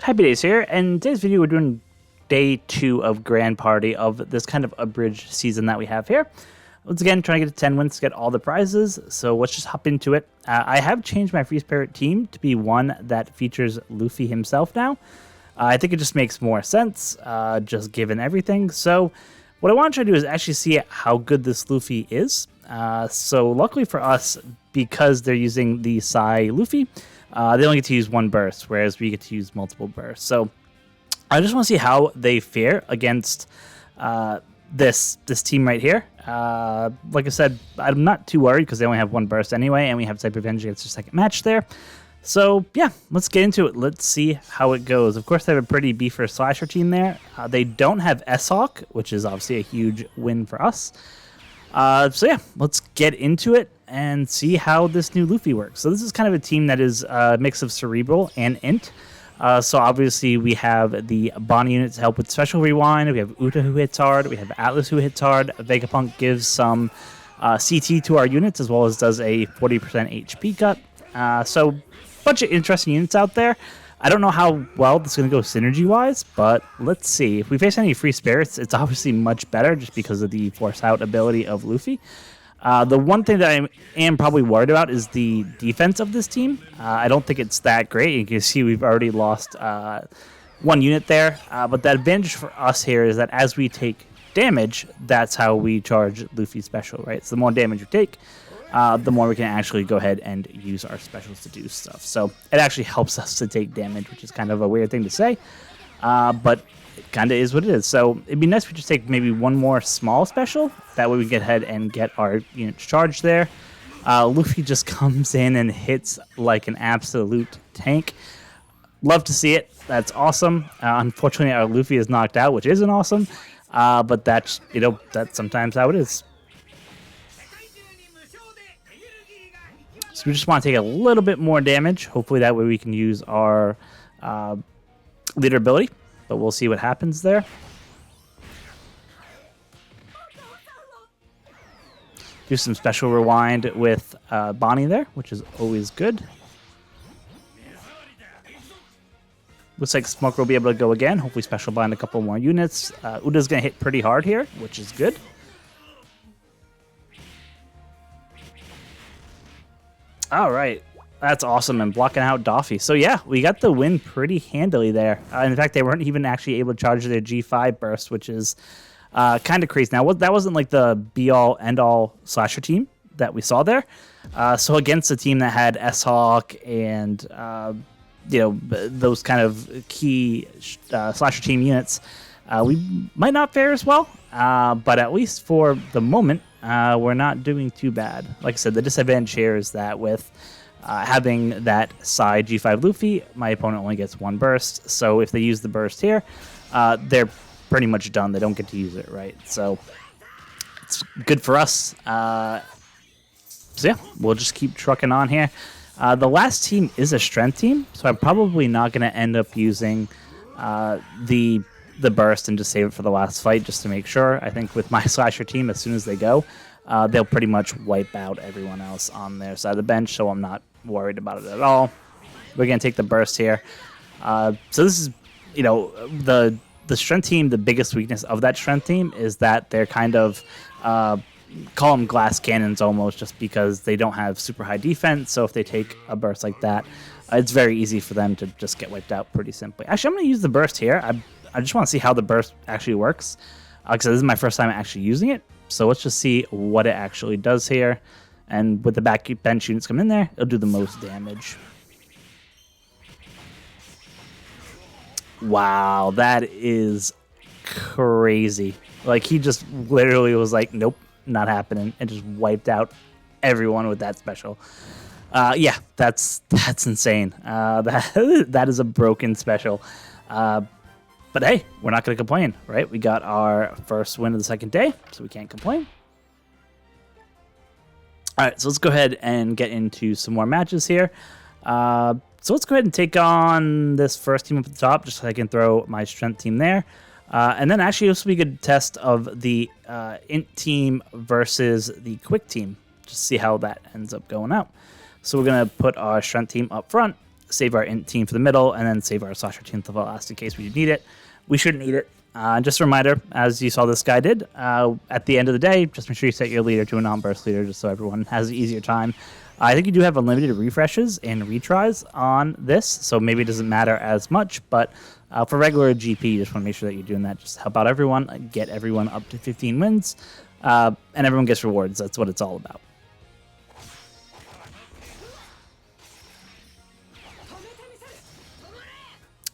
HappiDaze here, and in today's video we're doing day 2 of Grand Party of this kind of abridged season that we have here. Once again, trying to get to 10 wins to get all the prizes, so let's just hop into it. I have changed my Free Spirit team to be one that features Luffy himself now. I think it just makes more sense, just given everything. So what I want to try to do is actually see how good this Luffy is. So luckily for us, because they're using the Sai Luffy, they only get to use one burst, whereas we get to use multiple bursts. So I just want to see how they fare against this team right here. Like I said, I'm not too worried because they only have one burst anyway, and we have Type Revenge against their second match there. So yeah, let's get into it. Let's see how it goes. Of course, they have a pretty beefer slasher team there. They don't have S-Hawk, which is obviously a huge win for us. So yeah, let's get into it and see how this new Luffy works. So this is kind of a team that is a mix of Cerebral and INT. So obviously we have the Bonnie unit to help with Special Rewind. We have Uta who hits hard. We have Atlas who hits hard. Vegapunk gives some CT to our units as well as does a 40% HP cut. So bunch of interesting units out there. I don't know how well this is going to go synergy-wise, but let's see. If we face any free spirits, it's obviously much better just because of the force-out ability of Luffy. The one thing that I am probably worried about is the defense of this team. I don't think it's that great. You can see we've already lost one unit there. But the advantage for us here is that as we take damage, that's how we charge Luffy's special, right? So the more damage you take, the more we can actually go ahead and use our specials to do stuff. So it actually helps us to take damage, which is kind of a weird thing to say, but it kind of is what it is. So it'd be nice if we just take maybe one more small special. That way we get ahead and get our units charged there. Luffy just comes in and hits like an absolute tank. Love to see it. That's awesome. Unfortunately, our Luffy is knocked out, which isn't awesome, but that's sometimes how it is. So we just want to take a little bit more damage. Hopefully that way we can use our leader ability. But we'll see what happens there. Do some special rewind with Bonnie there, which is always good. Looks like Smoker will be able to go again. Hopefully special bind a couple more units. Uda's going to hit pretty hard here, which is good. All right, that's awesome, and blocking out Doffy. So yeah, we got the win pretty handily there. In fact, they weren't even actually able to charge their G5 burst, which is kind of crazy. Now, that wasn't like the be-all, end-all slasher team that we saw there. So against a team that had S-Hawk and those kind of key slasher team units, we might not fare as well. But at least for the moment, we're not doing too bad. Like I said, the disadvantage here is that with having that Sai G5 Luffy, my opponent only gets one burst. So if they use the burst here, they're pretty much done. They don't get to use it, right? So it's good for us. So yeah, we'll just keep trucking on here. The last team is a strength team, so I'm probably not going to end up using the burst and just save it for the last fight just to make sure. I think with my slasher team, as soon as they go, they'll pretty much wipe out everyone else on their side of the bench, so I'm not worried about it at all. We're going to take the burst here. So this is, the strength team, the biggest weakness of that strength team is that they're kind of, call them glass cannons almost, just because they don't have super high defense, so if they take a burst like that, it's very easy for them to just get wiped out pretty simply. Actually, I'm going to use the burst here. I just want to see how the burst actually works, because this is my first time actually using it. So let's just see what it actually does here. And with the back bench units coming in there, it'll do the most damage. Wow, that is crazy. Like, he just literally was like, nope, not happening, and just wiped out everyone with that special. Yeah, that's insane. That is a broken special. But hey, we're not going to complain, right? We got our first win of the second day, so we can't complain. All right, so let's go ahead and get into some more matches here. So let's go ahead and take on this first team up at the top, just so I can throw my strength team there. And then actually this will be a good test of the INT team versus the quick team, just see how that ends up going out. So we're going to put our strength team up front. save our int team for the middle, and then save our slasher team for the last in case we need it. We shouldn't need it. Just a reminder, as you saw this guy did, at the end of the day, just make sure you set your leader to a non-burst leader just so everyone has an easier time. I think you do have unlimited refreshes and retries on this, so maybe it doesn't matter as much, but for regular GP, you just want to make sure that you're doing that. Just help out everyone, get everyone up to 15 wins, and everyone gets rewards. That's what it's all about.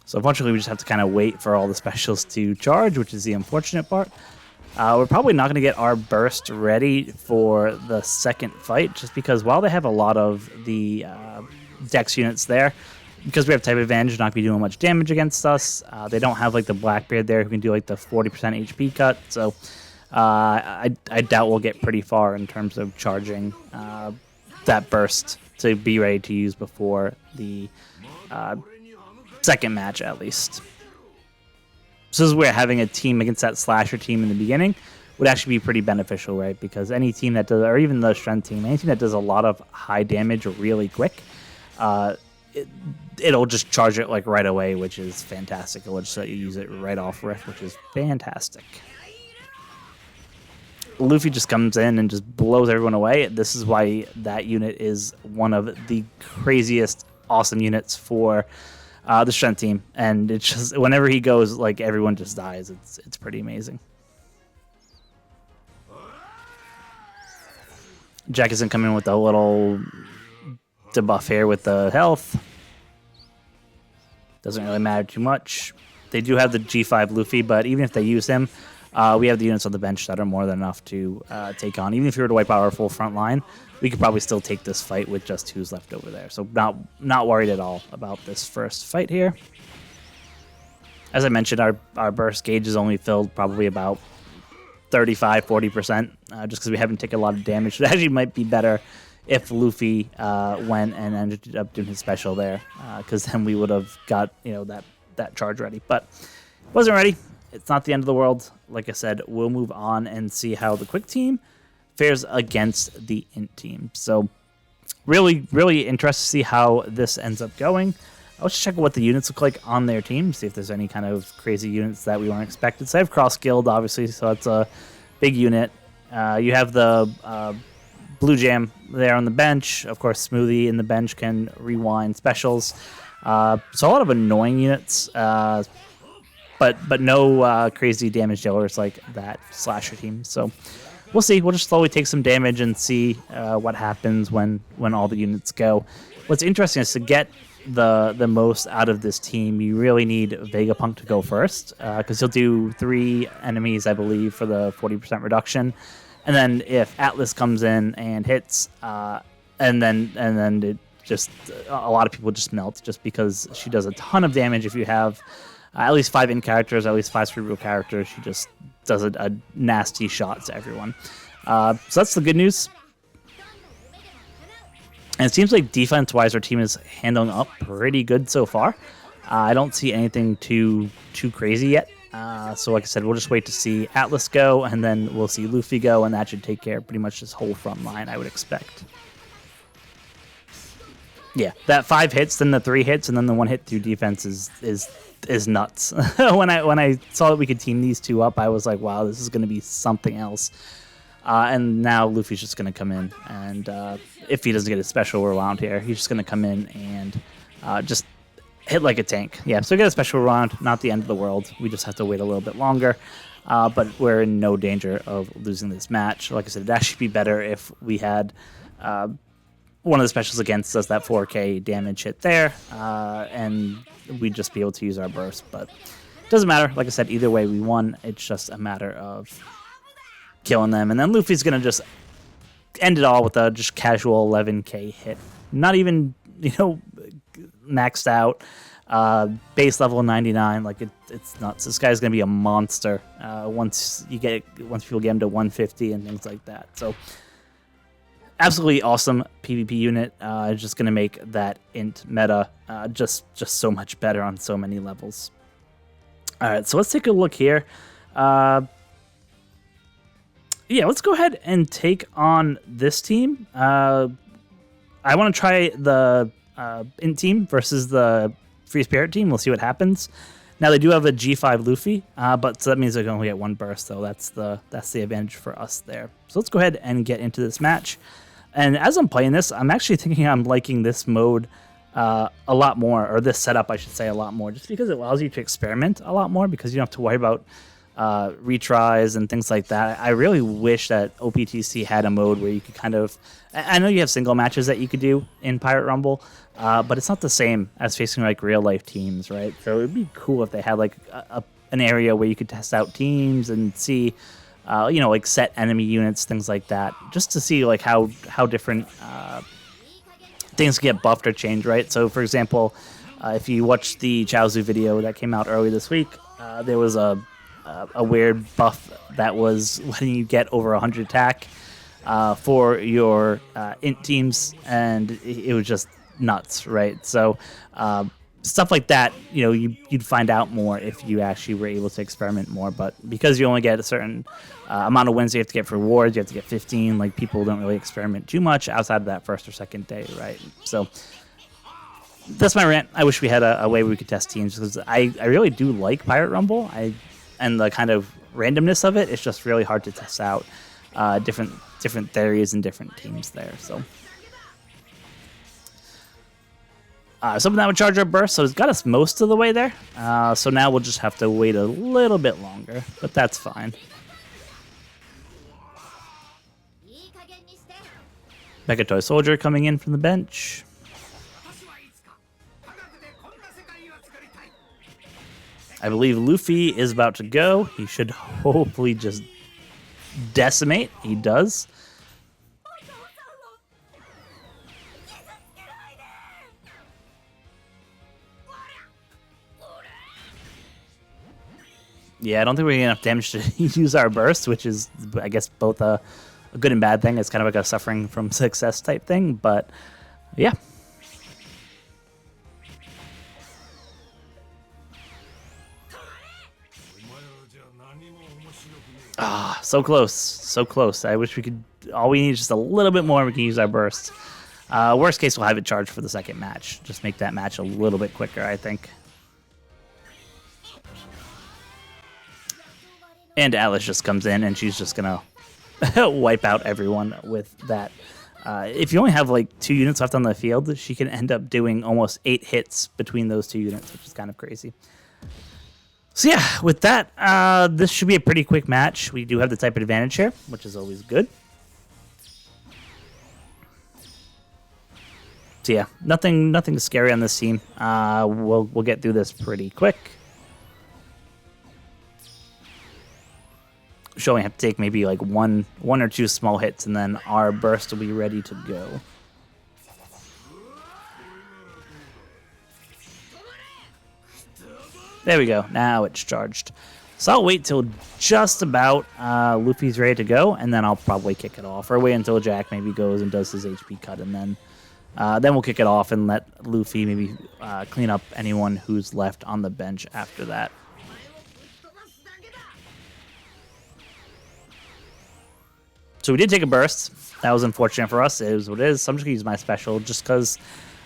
So unfortunately, we just have to kind of wait for all the specials to charge, which is the unfortunate part. We're probably not going to get our burst ready for the second fight, just because while they have a lot of the dex units there, because we have type advantage, not going to be doing much damage against us. They don't have like the Blackbeard there who can do like the 40% HP cut, so I doubt we'll get pretty far in terms of charging that burst to be ready to use before the second match at least. So this is where having a team against that slasher team in the beginning would actually be pretty beneficial, right? Because any team that does, or even the strength team, anything that does a lot of high damage really quick, it'll just charge it like right away, which is fantastic. It'll just let you use it right off riff, which is fantastic. Luffy just comes in and just blows everyone away. This is why that unit is one of the craziest awesome units for the strength team, and it's just whenever he goes, like everyone just dies. It's pretty amazing. Jack isn't coming with a little debuff here with the health. Doesn't really matter too much. They do have the G5 Luffy, but even if they use him, we have the units on the bench that are more than enough to take on. Even if you were to wipe out our full front line, we could probably still take this fight with just who's left over there. So not worried at all about this first fight here. As I mentioned, our burst gauge is only filled probably about 35-40%, just because we haven't taken a lot of damage. So it actually might be better if Luffy went and ended up doing his special there, because then we would have got that charge ready. But wasn't ready. It's not the end of the world. Like I said, we'll move on and see how the quick team fares against the int team. So really, really interested to see how this ends up going. Let's just check what the units look like on their team, see if there's any kind of crazy units that we weren't expected. So I have Cross Guild, obviously, so that's a big unit. You have the Blue Jam there on the bench. Of course, Smoothie in the bench can rewind specials. So a lot of annoying units, but no crazy damage dealers like that slasher team. So we'll see. We'll just slowly take some damage and see what happens when all the units go. What's interesting is to get the most out of this team, you really need Vegapunk to go first, because he'll do 3 enemies, I believe, for the 40% reduction. And then if Atlas comes in and hits, and then it just a lot of people just melt just because she does a ton of damage. If you have at least 5 in characters, at least 5 cerebral characters, she just does a nasty shot to everyone. So that's the good news. And it seems like defense-wise, our team is handling up pretty good so far. I don't see anything too crazy yet. So like I said, we'll just wait to see Atlas go, and then we'll see Luffy go, and that should take care of pretty much this whole front line, I would expect. Yeah, that 5 hits, then the 3 hits, and then the 1 hit through defense is nuts. when I saw that we could team these two up, I was like, wow, this is going to be something else. And now Luffy's just going to come in, and if he doesn't get a special round here, he's just going to come in and just hit like a tank. Yeah, so get a special round, not the end of the world. We just have to wait a little bit longer, but we're in no danger of losing this match. Like I said, it'd actually be better if we had one of the specials against us, that 4K damage hit there, and we'd just be able to use our burst. But it doesn't matter. Like I said, either way we won. It's just a matter of killing them. And then Luffy's going to just end it all with a just casual 11K hit. Not even, maxed out. Base level 99. Like, it's nuts. This guy's going to be a monster once people get him to 150 and things like that. So absolutely awesome PvP unit. It's just going to make that int meta just so much better on so many levels. All right, so let's take a look here. Yeah, let's go ahead and take on this team. I want to try the INT team versus the Free Spirit team. We'll see what happens. Now they do have a G5 Luffy, but so that means they can only get one burst, though. That's the advantage for us there. So let's go ahead and get into this match. And as I'm playing this, I'm actually thinking I'm liking this mode a lot more, or this setup, I should say, a lot more, just because it allows you to experiment a lot more, because you don't have to worry about retries and things like that. I really wish that OPTC had a mode where you could kind of... I know you have single matches that you could do in Pirate Rumble, but it's not the same as facing like real life teams, right? So it'd be cool if they had like an area where you could test out teams and see, you know, like set enemy units, things like that, just to see like how different things get buffed or changed, right? So for example, if you watch the Chaozu video that came out early this week, there was a weird buff that was letting you get over 100 attack for your INT teams, and it was just nuts, right? So stuff like that, you know, you'd find out more if you actually were able to experiment more. But because you only get a certain amount of wins you have to get for rewards, you have to get 15, like people don't really experiment too much outside of that first or second day, right? So that's my rant. I wish we had a way where we could test teams, because I really do like Pirate Rumble. And the kind of randomness of it, it's just really hard to test out different theories and different teams there. So something that would charge our burst, so it's got us most of the way there. So now we'll just have to wait a little bit longer, but that's fine. Mega Toy Soldier coming in from the bench. I believe Luffy is about to go. He should hopefully just decimate. He does. Yeah, I don't think we're getting enough damage to use our burst, which is, I guess, both a good and bad thing. It's kind of like a suffering from success type thing, but yeah. Ah, so close, so close. I wish we could. All we need is just a little bit more. We can use our burst. Worst case, we'll have it charged for the second match. Just make that match a little bit quicker, I think. And Alice just comes in, and she's just gonna wipe out everyone with that. If you only have like 2 units left on the field, she can end up doing almost 8 hits between those 2 units, which is kind of crazy. So yeah, with that, this should be a pretty quick match. We do have the type advantage here, which is always good. So yeah, nothing scary on this team. We'll get through this pretty quick. Should only have to take maybe like one or 2 small hits, and then our burst will be ready to go. There we go. Now it's charged. So I'll wait till just about Luffy's ready to go, and then I'll probably kick it off. Or wait until Jack maybe goes and does his HP cut, and then we'll kick it off and let Luffy maybe clean up anyone who's left on the bench after that. So we did take a burst. That was unfortunate for us. It is what it is. So I'm just going to use my special just because,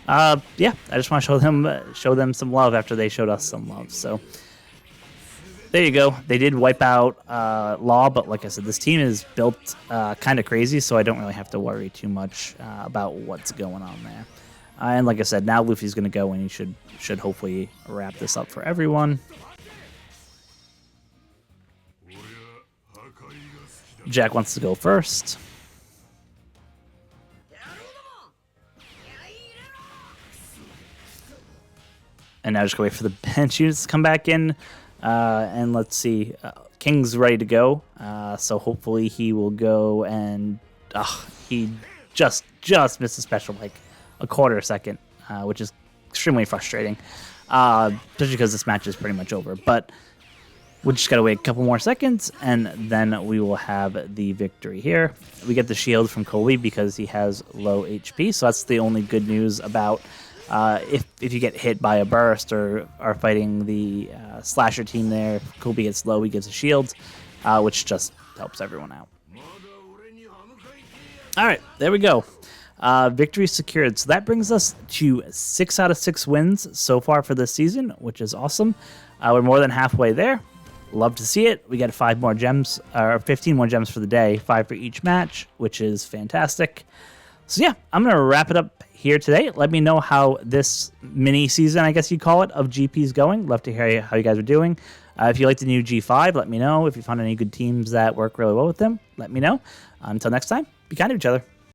yeah, I just want to show them some love after they showed us some love. So there you go. They did wipe out Law, but like I said, this team is built kind of crazy, so I don't really have to worry too much about what's going on there. And like I said, now Luffy's going to go, and he should hopefully wrap this up for everyone. Jack wants to go first. And now just go wait for the bench units to come back in. And let's see. King's ready to go. So hopefully he will go, and he just missed a special like a quarter second, which is extremely frustrating. Especially because this match is pretty much over. But we just gotta wait a couple more seconds, and then we will have the victory here. We get the shield from Kobe because he has low HP, so that's the only good news about if you get hit by a burst or are fighting the slasher team there. If Kobe gets low, he gives a shield, which just helps everyone out. All right, there we go. victory secured. So that brings us to 6 out of 6 wins so far for this season, which is awesome. We're more than halfway there. Love to see it. We get 5 more gems, or 15 more gems for the day, 5 for each match, which is fantastic. So yeah, I'm going to wrap it up here today. Let me know how this mini season, I guess you call it, of GP is going. Love to hear how you guys are doing. If you like the new G5, let me know. If you found any good teams that work really well with them, let me know. Until next time, be kind to each other.